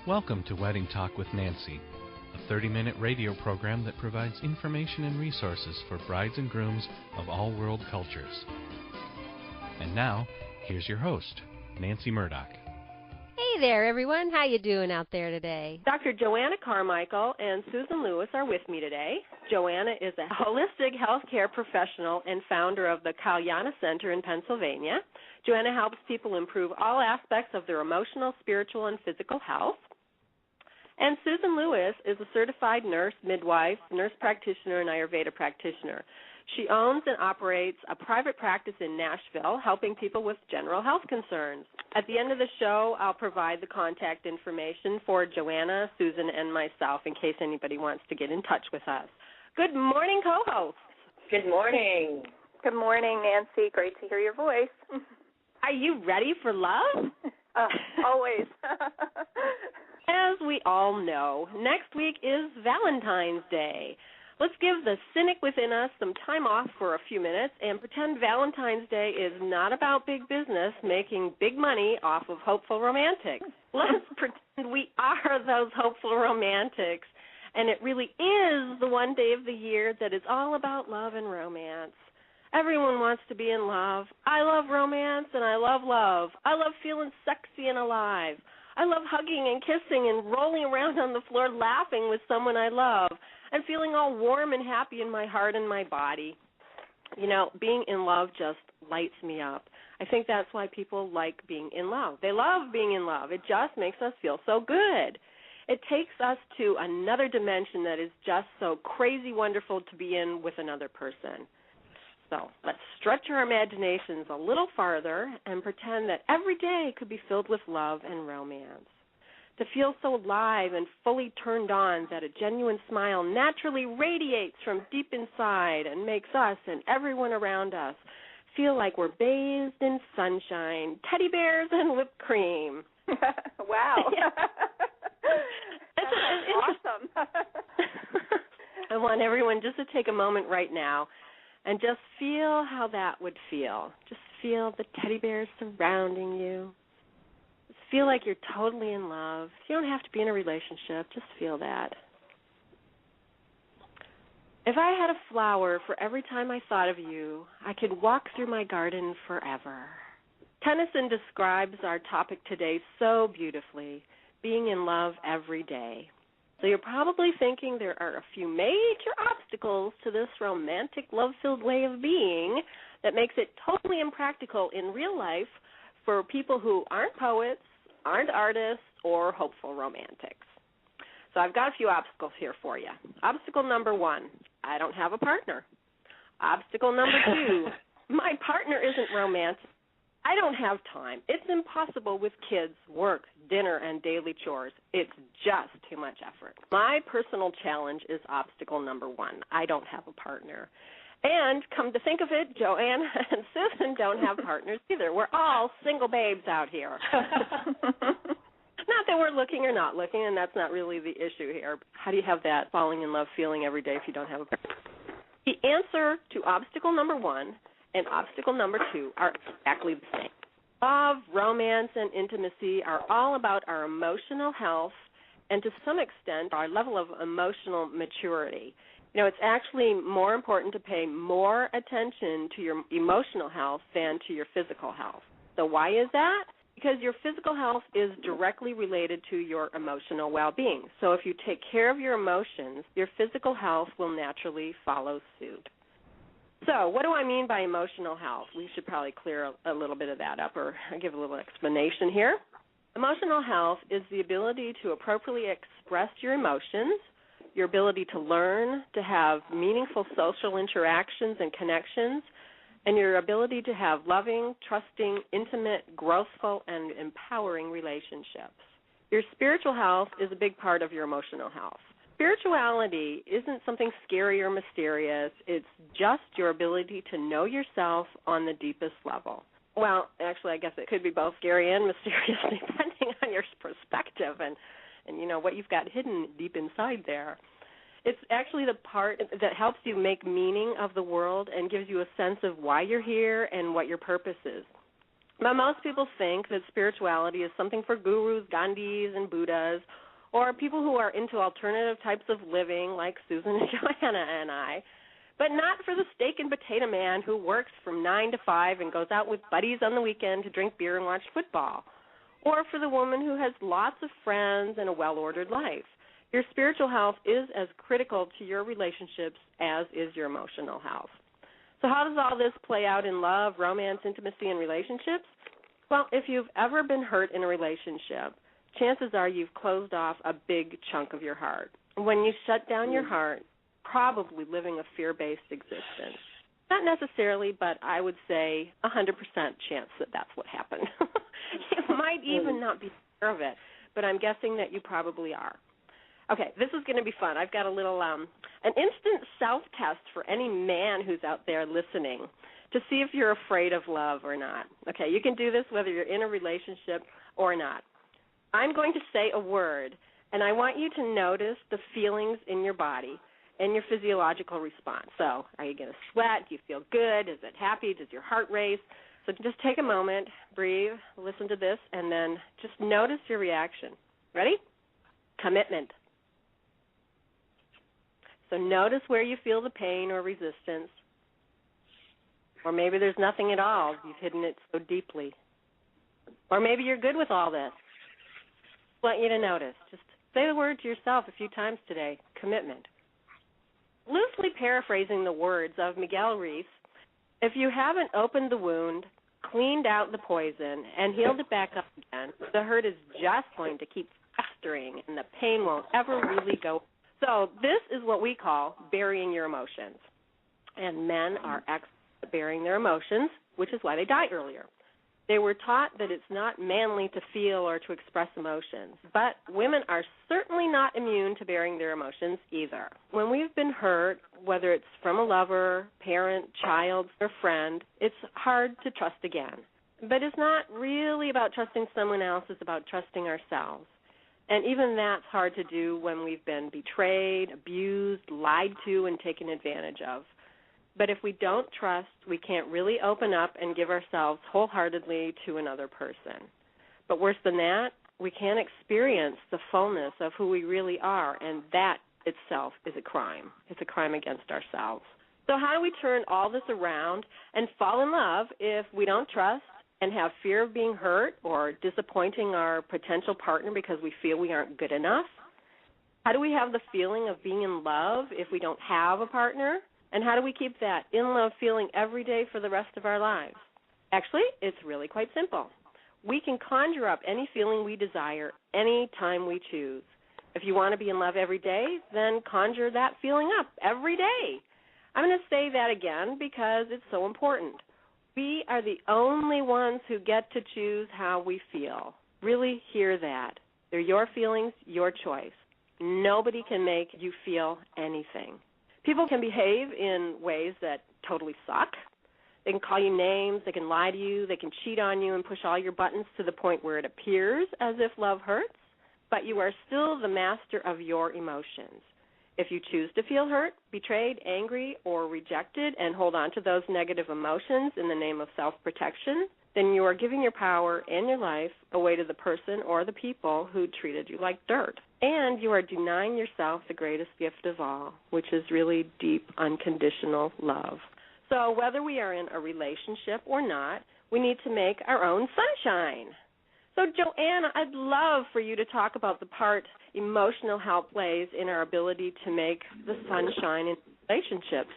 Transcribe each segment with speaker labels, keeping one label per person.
Speaker 1: Welcome to Wedding Talk with Nancy, a 30-minute radio program that provides information and resources for brides and grooms of all world cultures. And now, here's your host, Nancy Murdoch.
Speaker 2: Hey there, everyone. How you doing out there today?
Speaker 3: Dr. Joanna Carmichael and Susan Lewis are with me today. Joanna is a holistic healthcare professional and founder of the Kalyana Center in Pennsylvania. Joanna helps people improve all aspects of their emotional, spiritual, and physical health. And Susan Lewis is a certified nurse, midwife, nurse practitioner, and Ayurveda practitioner. She owns and operates a private practice in Nashville, helping people with general health concerns. At the end of the show, I'll provide the contact information for Joanna, Susan, and myself in case anybody wants to get in touch with us. Good morning, co-hosts.
Speaker 4: Good morning.
Speaker 5: Good morning, Nancy. Great to hear your voice.
Speaker 3: Are you ready for love?
Speaker 5: Always.
Speaker 3: As we all know, next week is Valentine's Day. Let's give the cynic within us some time off for a few minutes and pretend Valentine's Day is not about big business making big money off of hopeful romantics. Let's pretend we are those hopeful romantics, and it really is the one day of the year that is all about love and romance. Everyone wants to be in love. I love romance, and I love love. I love feeling sexy and alive. I love hugging and kissing and rolling around on the floor laughing with someone I love and feeling all warm and happy in my heart and my body. You know, being in love just lights me up. I think that's why people like being in love. They love being in love. It just makes us feel so good. It takes us to another dimension that is just so crazy wonderful to be in with another person. So let's stretch our imaginations a little farther and pretend that every day could be filled with love and romance. To feel so alive and fully turned on that a genuine smile naturally radiates from deep inside and makes us and everyone around us feel like we're bathed in sunshine, teddy bears, and whipped cream.
Speaker 5: Wow.
Speaker 3: It's
Speaker 5: awesome.
Speaker 3: I want everyone just to take a moment right now and just feel how that would feel. Just feel the teddy bears surrounding you. Just feel like you're totally in love. You don't have to be in a relationship. Just feel that. If I had a flower for every time I thought of you, I could walk through my garden forever. Tennyson describes our topic today so beautifully, being in love every day. So you're probably thinking there are a few major obstacles to this romantic, love-filled way of being that makes it totally impractical in real life for people who aren't poets, aren't artists, or hopeful romantics. So I've got a few obstacles here for you. Obstacle number 1, I don't have a partner. Obstacle number 2, my partner isn't romantic. I don't have time. It's impossible with kids, work, dinner, and daily chores. It's just too much effort. My personal challenge is obstacle number 1. I don't have a partner. And come to think of it, Joanna and Susan don't have partners either. We're all single babes out here. Not that we're looking or not looking, and that's not really the issue here. How do you have that falling in love feeling every day if you don't have a partner? The answer to obstacle number 1 and obstacle number 2 are exactly the same. Love, romance, and intimacy are all about our emotional health and, to some extent, our level of emotional maturity. You know, it's actually more important to pay more attention to your emotional health than to your physical health. So why is that? Because your physical health is directly related to your emotional well-being. So if you take care of your emotions, your physical health will naturally follow suit. So what do I mean by emotional health? We should probably clear a little bit of that up, or give a little explanation here. Emotional health is the ability to appropriately express your emotions, your ability to learn, to have meaningful social interactions and connections, and your ability to have loving, trusting, intimate, growthful, and empowering relationships. Your spiritual health is a big part of your emotional health. Spirituality isn't something scary or mysterious. It's just your ability to know yourself on the deepest level. Well, actually, I guess it could be both scary and mysterious depending on your perspective and you know, what you've got hidden deep inside there. It's actually the part that helps you make meaning of the world and gives you a sense of why you're here and what your purpose is. But most people think that spirituality is something for gurus, Gandhis, and Buddhas, or people who are into alternative types of living like Susan and Joanna and I, but not for the steak and potato man who works from 9 to 5 and goes out with buddies on the weekend to drink beer and watch football, or for the woman who has lots of friends and a well-ordered life. Your spiritual health is as critical to your relationships as is your emotional health. So how does all this play out in love, romance, intimacy, and relationships? Well, if you've ever been hurt in a relationship, chances are you've closed off a big chunk of your heart. When you shut down your heart, probably living a fear-based existence. Not necessarily, but I would say 100% chance that that's what happened. You might even not be aware of it, but I'm guessing that you probably are. Okay, this is going to be fun. I've got a little, an instant self-test for any man who's out there listening to see if you're afraid of love or not. Okay, you can do this whether you're in a relationship or not. I'm going to say a word, and I want you to notice the feelings in your body and your physiological response. So are you going to sweat? Do you feel good? Is it happy? Does your heart race? So just take a moment, breathe, listen to this, and then just notice your reaction. Ready? Commitment. So notice where you feel the pain or resistance. Or maybe there's nothing at all. You've hidden it so deeply. Or maybe you're good with all this. I want you to notice. Just say the word to yourself a few times today, commitment. Loosely paraphrasing the words of Miguel Ruiz, if you haven't opened the wound, cleaned out the poison, and healed it back up again, the hurt is just going to keep festering, and the pain won't ever really go. So this is what we call burying your emotions. And men are experts at burying their emotions, which is why they die earlier. They were taught that it's not manly to feel or to express emotions, but women are certainly not immune to burying their emotions either. When we've been hurt, whether it's from a lover, parent, child, or friend, it's hard to trust again. But it's not really about trusting someone else, it's about trusting ourselves. And even that's hard to do when we've been betrayed, abused, lied to, and taken advantage of. But if we don't trust, we can't really open up and give ourselves wholeheartedly to another person. But worse than that, we can't experience the fullness of who we really are, and that itself is a crime. It's a crime against ourselves. So how do we turn all this around and fall in love if we don't trust and have fear of being hurt or disappointing our potential partner because we feel we aren't good enough? How do we have the feeling of being in love if we don't have a partner? And how do we keep that in-love feeling every day for the rest of our lives? Actually, it's really quite simple. We can conjure up any feeling we desire any time we choose. If you want to be in love every day, then conjure that feeling up every day. I'm going to say that again because it's so important. We are the only ones who get to choose how we feel. Really hear that. They're your feelings, your choice. Nobody can make you feel anything. People can behave in ways that totally suck. They can call you names, they can lie to you, they can cheat on you and push all your buttons to the point where it appears as if love hurts, but you are still the master of your emotions. If you choose to feel hurt, betrayed, angry, or rejected and hold on to those negative emotions in the name of self-protection, then you are giving your power and your life away to the person or the people who treated you like dirt. And you are denying yourself the greatest gift of all, which is really deep, unconditional love. So whether we are in a relationship or not, we need to make our own sunshine. So, Joanna, I'd love for you to talk about the part emotional health plays in our ability to make the sunshine in relationships.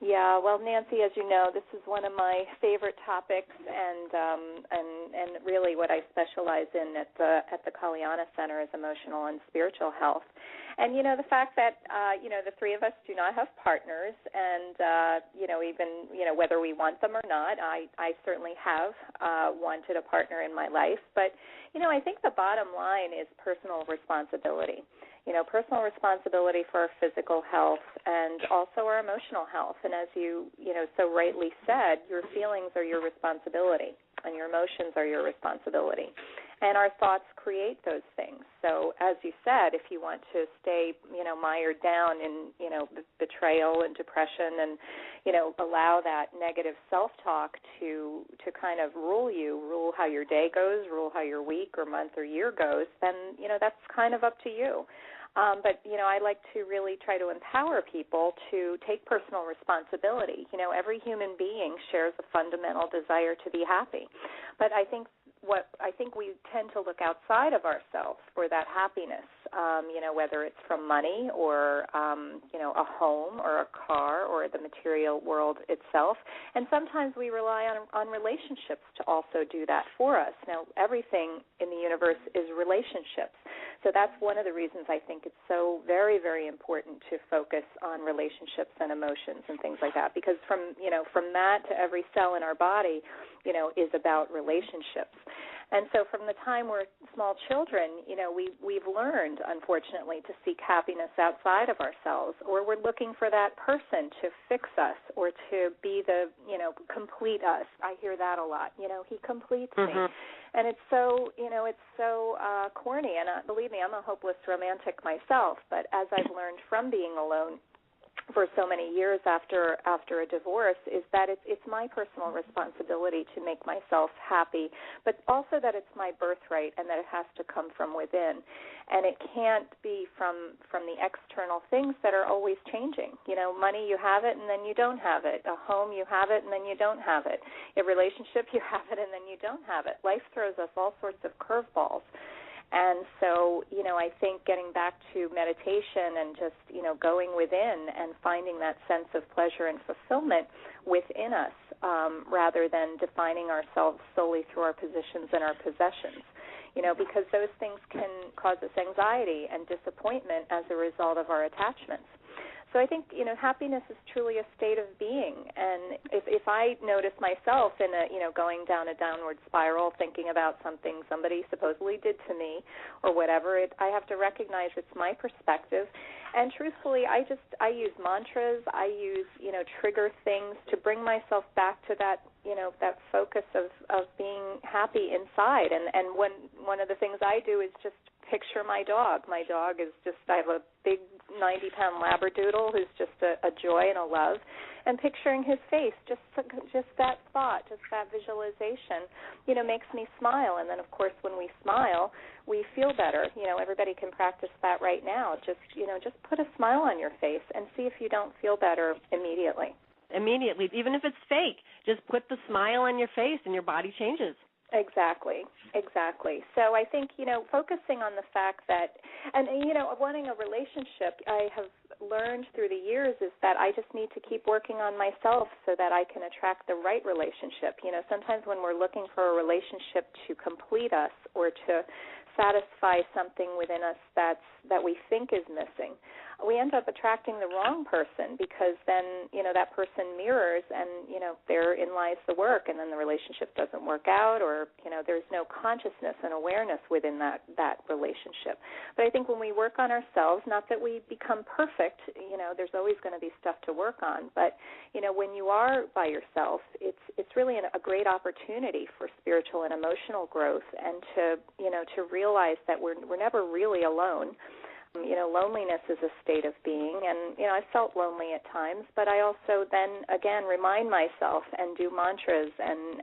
Speaker 5: Yeah, well, Nancy, as you know, this is one of my favorite topics, and really what I specialize in at the Kalyana Center is emotional and spiritual health. And the fact that the three of us do not have partners, and even whether we want them or not, I certainly have wanted a partner in my life. But I think the bottom line is personal responsibility. Personal responsibility for our physical health and also our emotional health. And as you so rightly said, your feelings are your responsibility and your emotions are your responsibility. And our thoughts create those things. So as you said, if you want to stay, mired down in, betrayal and depression and, allow that negative self-talk to kind of rule how your day goes, rule how your week or month or year goes, then, that's kind of up to you. But, I like to really try to empower people to take personal responsibility. Every human being shares a fundamental desire to be happy. But I think we tend to look outside of ourselves for that happiness, whether it's from money or, a home or a car or the material world itself. And sometimes we rely on relationships to also do that for us. Now, everything in the universe is relationships. So that's one of the reasons I think it's so very, very important to focus on relationships and emotions and things like that, because from that to every cell in our body, is about relationships. And so from the time we're small children, we've learned, unfortunately, to seek happiness outside of ourselves, or we're looking for that person to fix us or to be the, complete us. I hear that a lot. He completes me. And it's so, corny. And believe me, I'm a hopeless romantic myself. But as I've learned from being alone for so many years after a divorce, is that it's my personal responsibility to make myself happy, but also that it's my birthright and that it has to come from within. And it can't be from the external things that are always changing. Money, you have it and then you don't have it. A home, you have it and then you don't have it. A relationship, you have it and then you don't have it. Life throws us all sorts of curveballs. And so, I think getting back to meditation and just, going within and finding that sense of pleasure and fulfillment within us, rather than defining ourselves solely through our positions and our possessions, because those things can cause us anxiety and disappointment as a result of our attachments. So I think, happiness is truly a state of being. And if I notice myself in going down a downward spiral, thinking about something somebody supposedly did to me or whatever, I have to recognize it's my perspective. And truthfully, I use mantras. I use, trigger things to bring myself back to that, that focus of being happy inside. And one of the things I do is just picture my dog. My dog is I have a big 90-pound Labradoodle who's just a joy and a love, and picturing his face, just that thought, just that visualization, makes me smile. And then, of course, when we smile, we feel better. Everybody can practice that right now. Just put a smile on your face and see if you don't feel better immediately.
Speaker 2: Immediately, even if it's fake, just put the smile on your face and your body changes.
Speaker 5: Exactly. So I think, focusing on the fact that, and, wanting a relationship, I have learned through the years is that I just need to keep working on myself so that I can attract the right relationship. Sometimes when we're looking for a relationship to complete us or to satisfy something within us that we think is missing, we end up attracting the wrong person, because then, that person mirrors and, therein lies the work, and then the relationship doesn't work out, or, there's no consciousness and awareness within that relationship. But I think when we work on ourselves, not that we become perfect, there's always going to be stuff to work on, but, when you are by yourself, it's really a great opportunity for spiritual and emotional growth, and to realize that we're never really alone. Loneliness is a state of being, and, I felt lonely at times, but I also then, again, remind myself and do mantras and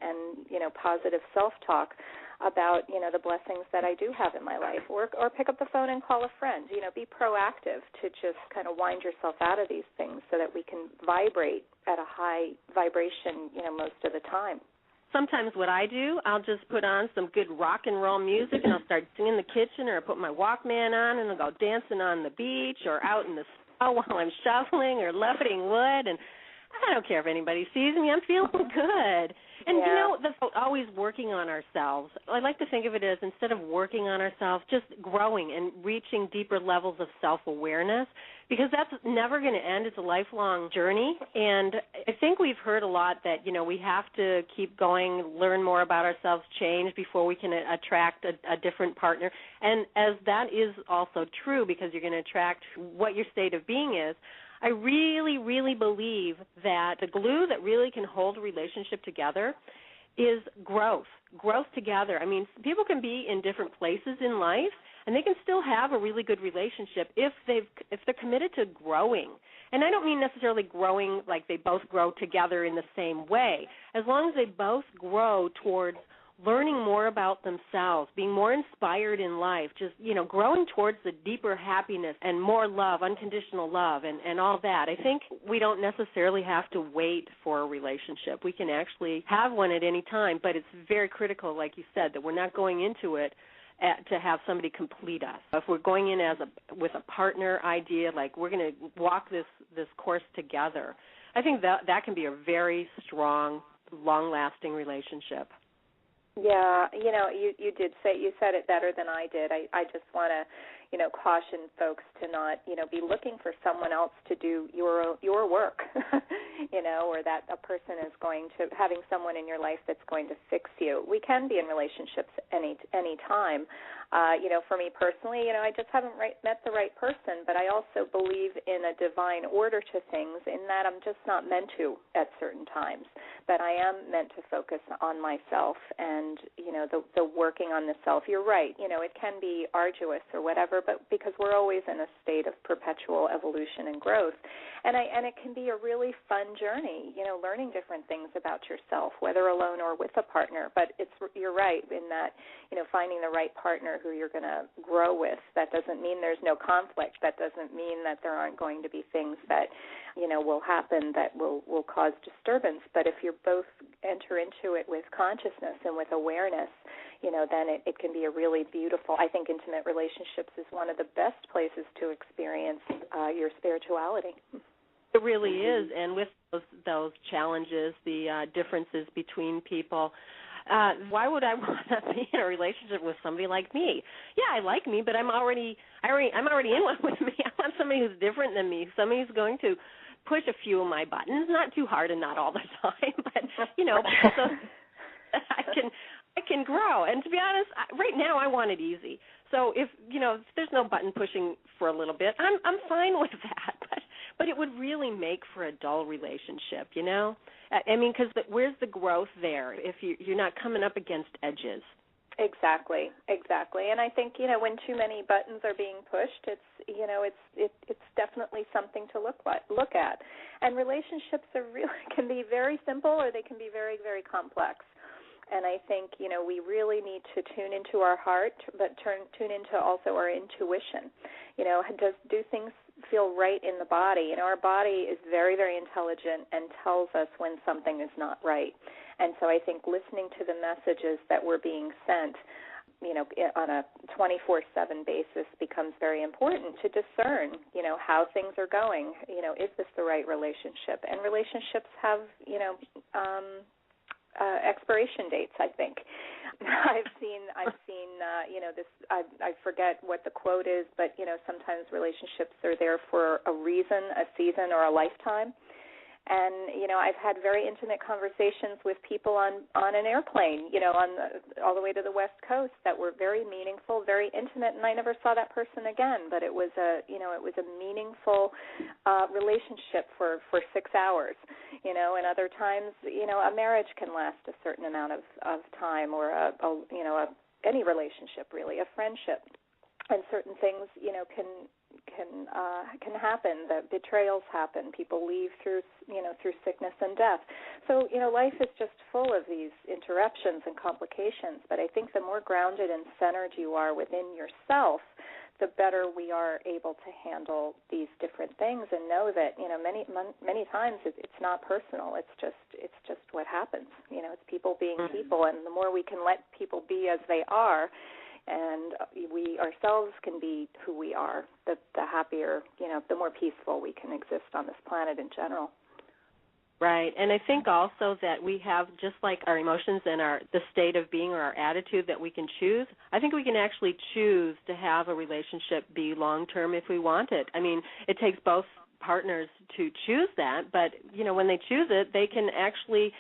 Speaker 5: positive self-talk about, the blessings that I do have in my life, or pick up the phone and call a friend, be proactive to just kind of wind yourself out of these things so that we can vibrate at a high vibration, most of the time.
Speaker 2: Sometimes what I do, I'll just put on some good rock and roll music, and I'll start singing in the kitchen, or I'll put my Walkman on, and I'll go dancing on the beach or out in the snow while I'm shoveling or loading wood, and I don't care if anybody sees me. I'm feeling good. And, always working on ourselves. I like to think of it as, instead of working on ourselves, just growing and reaching deeper levels of self-awareness, because that's never going to end. It's a lifelong journey. And I think we've heard a lot that, we have to keep going, learn more about ourselves, change before we can attract a different partner. And as that is also true, because you're going to attract what your state of being is, I really, really believe that the glue that really can hold a relationship together
Speaker 3: is growth together. I mean, people can be in different places in life, and they can still have a really good relationship if they're committed to growing. And I don't mean necessarily growing like they both grow together in the same way. As long as they both grow towards learning more about themselves, being more inspired in life, just, growing towards the deeper happiness and more love, unconditional love, and all that. I think we don't necessarily have to wait for a relationship. We can actually have one at any time, but it's very critical, like you said, that we're not going into it to have somebody complete us. If we're going in with a partner idea, like we're going to walk this course together, I think that can be a very strong, long-lasting relationship.
Speaker 5: Yeah, you said it better than I did. I just want to, caution folks to not, be looking for someone else to do your work, or that a person is having someone in your life that's going to fix you. We can be in relationships any time. For me personally, I just haven't met the right person, but I also believe in a divine order to things in that I'm just not meant to at certain times, that I am meant to focus on myself and, the working on the self. You're right, it can be arduous or whatever, but because we're always in a state of perpetual evolution and growth. And it can be a really fun journey, learning different things about yourself, whether alone or with a partner. But you're right in that, finding the right partner who you're going to grow with. That doesn't mean there's no conflict. That doesn't mean that there aren't going to be things that, will happen that will cause disturbance. But if you both enter into it with consciousness and with awareness, then it can be a really beautiful, I think intimate relationships is one of the best places to experience your spirituality.
Speaker 3: It really is, and with those challenges, the differences between people, why would I want to be in a relationship with somebody like me? Yeah, I like me, but I'm already in one with me. I want somebody who's different than me, somebody who's going to push a few of my buttons, not too hard and not all the time, but so I can grow. And to be honest, right now I want it easy. So if there's no button pushing for a little bit, I'm fine with that. But it would really make for a dull relationship, I mean, because where's the growth there if you're not coming up against edges?
Speaker 5: Exactly. And I think when too many buttons are being pushed, it's definitely something to look at. And relationships can be very simple or they can be very, very complex. And I think, we really need to tune into our heart, but tune into also our intuition. Do things feel right in the body? Our body is very, very intelligent and tells us when something is not right. And so I think listening to the messages that we're being sent, on a 24/7 basis becomes very important to discern, how things are going. Is this the right relationship? And relationships have, expiration dates, I think. I've seen this, I forget what the quote is, but, sometimes relationships are there for a reason, a season, or a lifetime. And, I've had very intimate conversations with people on an airplane, all the way to the West Coast that were very meaningful, very intimate, and I never saw that person again. But it was a meaningful relationship for 6 hours, and other times, a marriage can last a certain amount of time, or any relationship really, a friendship. And certain things, can happen. The betrayals happen. People leave through sickness and death. So, life is just full of these interruptions and complications. But I think the more grounded and centered you are within yourself, the better we are able to handle these different things and know that, many times it's not personal. It's just what happens. It's people being people, and the more we can let people be as they are, and we ourselves can be who we are, the happier, the more peaceful we can exist on this planet in general.
Speaker 3: Right, and I think also that we have, just like our emotions and the state of being or our attitude that we can choose, I think we can actually choose to have a relationship be long-term if we want it. I mean, it takes both partners to choose that, but, when they choose it, they can actually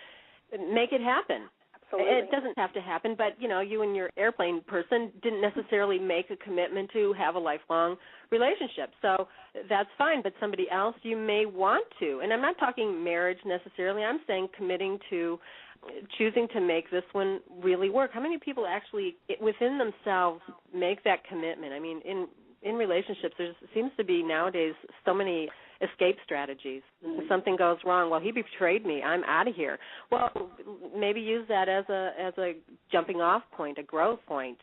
Speaker 3: make it happen.
Speaker 5: Absolutely.
Speaker 3: It doesn't have to happen, but, you and your airplane person didn't necessarily make a commitment to have a lifelong relationship. So that's fine, but somebody else you may want to. And I'm not talking marriage necessarily. I'm saying committing to choosing to make this one really work. How many people actually within themselves make that commitment? I mean, in relationships, there seems to be nowadays so many escape strategies. If something goes wrong, well, he betrayed me, I'm out of here. Well, maybe use that as a jumping off point, a growth point,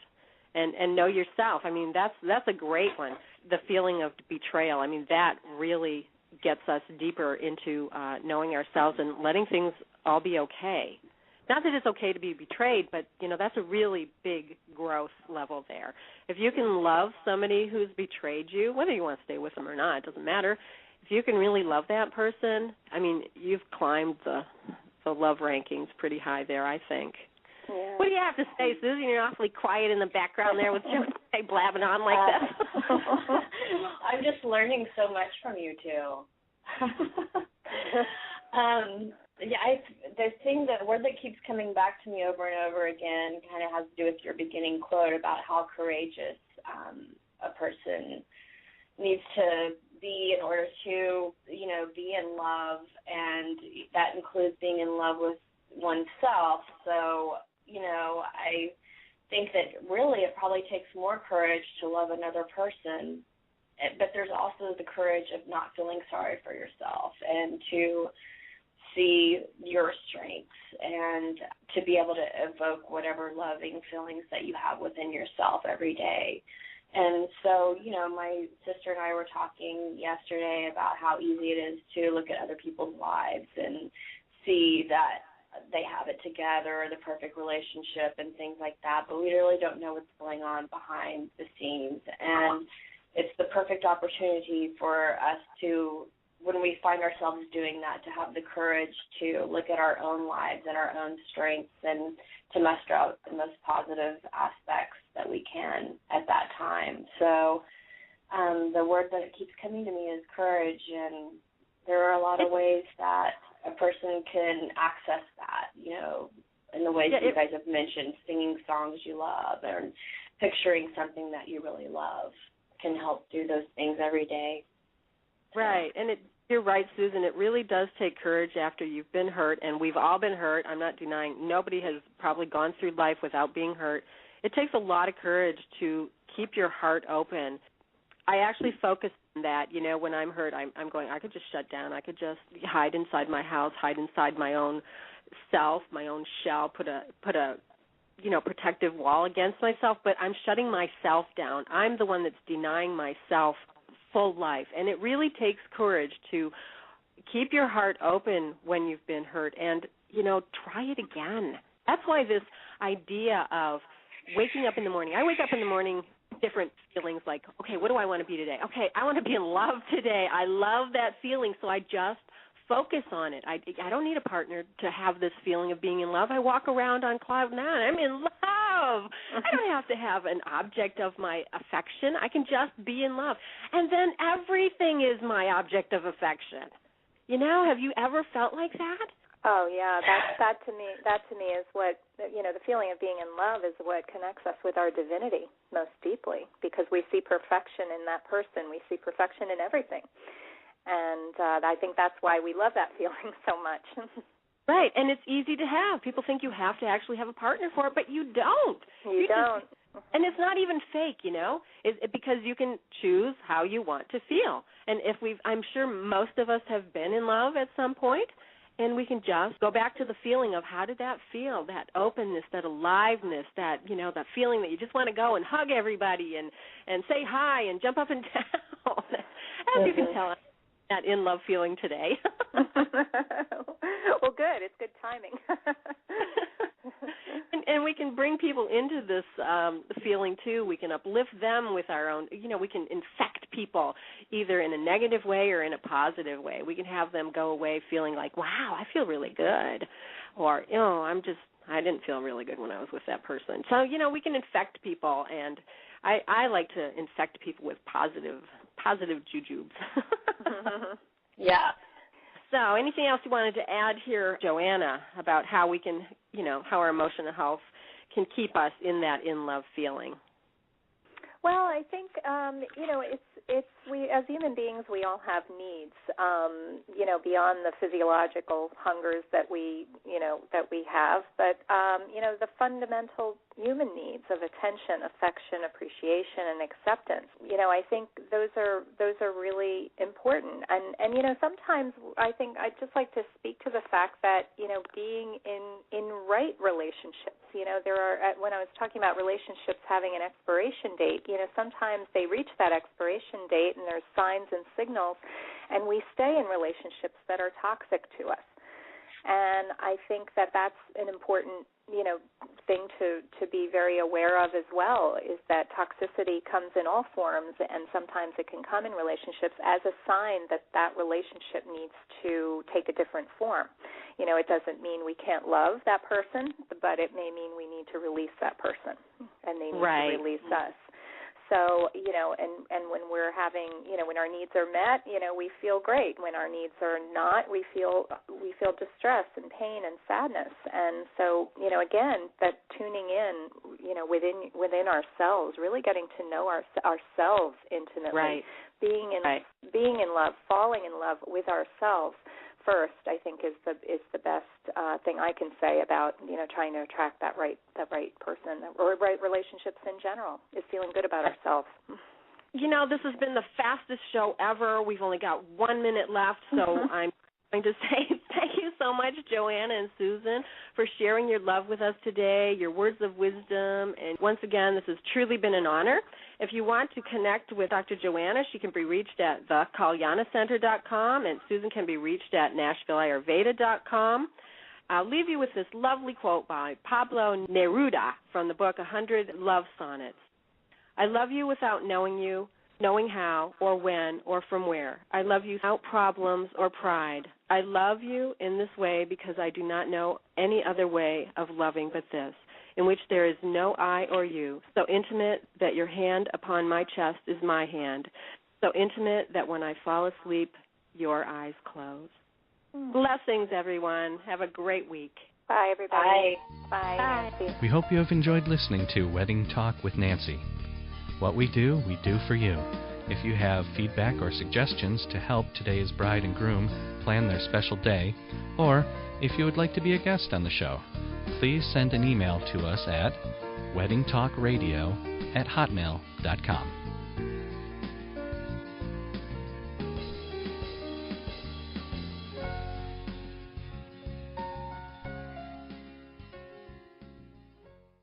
Speaker 3: and know yourself. I mean, that's a great one. The feeling of betrayal. I mean, that really gets us deeper into knowing ourselves and letting things all be okay. Not that it's okay to be betrayed, but, that's a really big growth level there. If you can love somebody who's betrayed you, whether you want to stay with them or not, it doesn't matter. If you can really love that person, I mean, you've climbed the love rankings pretty high there, I think.
Speaker 5: Yeah.
Speaker 3: What do you have to say, Susan? You're awfully quiet in the background there with Joanna blabbing on like that.
Speaker 4: I'm just learning so much from you two. The word that keeps coming back to me over and over again kind of has to do with your beginning quote about how courageous a person needs to be in order to, be in love, and that includes being in love with oneself. So, I think that really it probably takes more courage to love another person, but there's also the courage of not feeling sorry for yourself and to see your strengths and to be able to evoke whatever loving feelings that you have within yourself every day. And so, my sister and I were talking yesterday about how easy it is to look at other people's lives and see that they have it together, the perfect relationship and things like that, but we really don't know what's going on behind the scenes. And it's the perfect opportunity for us to, when we find ourselves doing that, to have the courage to look at our own lives and our own strengths and to muster out the most positive aspects that we can at that time. So the word that keeps coming to me is courage, and there are a lot of ways that a person can access that, in the ways you guys have mentioned, singing songs you love and picturing something that you really love can help do those things every day.
Speaker 3: Right, and you're right, Susan. It really does take courage after you've been hurt, and we've all been hurt. I'm not denying nobody has probably gone through life without being hurt. It takes a lot of courage to keep your heart open. I actually focus on that. When I'm hurt, I'm going, I could just shut down. I could just hide inside my house, hide inside my own self, my own shell, put a protective wall against myself, but I'm shutting myself down. I'm the one that's denying myself full life, and it really takes courage to keep your heart open when you've been hurt and, try it again. That's why this idea of waking up in the morning, I wake up in the morning, different feelings like, okay, what do I want to be today? Okay, I want to be in love today. I love that feeling, so I just focus on it. I don't need a partner to have this feeling of being in love. I walk around on cloud nine. I'm in love. I don't have to have an object of my affection. I can just be in love. And then everything is my object of affection. Have you ever felt like that?
Speaker 5: Oh, yeah. That to me is what, the feeling of being in love is what connects us with our divinity most deeply, because we see perfection in that person. We see perfection in everything. And I think that's why we love that feeling so much.
Speaker 3: Right, and it's easy to have. People think you have to actually have a partner for it, but you don't.
Speaker 5: You don't.
Speaker 3: And it's not even fake, because you can choose how you want to feel. And I'm sure most of us have been in love at some point, and we can just go back to the feeling of how did that feel, that openness, that aliveness, that, that feeling that you just want to go and hug everybody and say hi and jump up and down. As you can tell, that in-love feeling today.
Speaker 5: Well, good. It's good timing.
Speaker 3: and we can bring people into this feeling, too. We can uplift them with our own, we can infect people either in a negative way or in a positive way. We can have them go away feeling like, wow, I feel really good. Or, I didn't feel really good when I was with that person. So, we can infect people, and I like to infect people with positive jujubes.
Speaker 4: Yeah.
Speaker 3: So anything else you wanted to add here, Joanna, about how we can, how our emotional health can keep us in that in-love feeling?
Speaker 5: Well, I think we as human beings we all have needs, beyond the physiological hungers that we have, but the fundamental human needs of attention, affection, appreciation, and acceptance. I think those are really important. And sometimes I think I'd just like to speak to the fact that being in right relationships. There are, when I was talking about relationships having an expiration date, sometimes they reach that expiration date and there's signs and signals, and we stay in relationships that are toxic to us. And I think that that's an important, thing to be very aware of as well, is that toxicity comes in all forms, and sometimes it can come in relationships as a sign that that relationship needs to take a different form. It doesn't mean we can't love that person, but it may mean we need to release that person, and they need to release us. So, and when we're having, when our needs are met, we feel great. When our needs are not, we feel distress and pain and sadness. And so, again, that tuning in, within ourselves, really getting to know ourselves intimately, being in love, falling in love with ourselves first, I think is the best thing I can say about trying to attract that right person or right relationships in general, is feeling good about ourselves.
Speaker 3: This has been the fastest show ever. We've only got 1 minute left, so I'm going to say thank you so much, Joanna and Susan, for sharing your love with us today, your words of wisdom. And once again, this has truly been an honor. If you want to connect with Dr. Joanna, she can be reached at thekalyana.com, and Susan can be reached at NashvilleAyurveda.com. I'll leave you with this lovely quote by Pablo Neruda from the book 100 Love Sonnets. I love you without knowing you, knowing how or when or from where. I love you without problems or pride. I love you in this way because I do not know any other way of loving but this, in which there is no I or you, so intimate that your hand upon my chest is my hand, so intimate that when I fall asleep, your eyes close. Blessings, everyone. Have a great week.
Speaker 5: Bye, everybody.
Speaker 4: Bye.
Speaker 5: Bye.
Speaker 3: Bye.
Speaker 1: We hope you have enjoyed listening to Wedding Talk with Nancy. What we do for you. If you have feedback or suggestions to help today's bride and groom plan their special day, or if you would like to be a guest on the show, please send an email to us at weddingtalkradio@hotmail.com.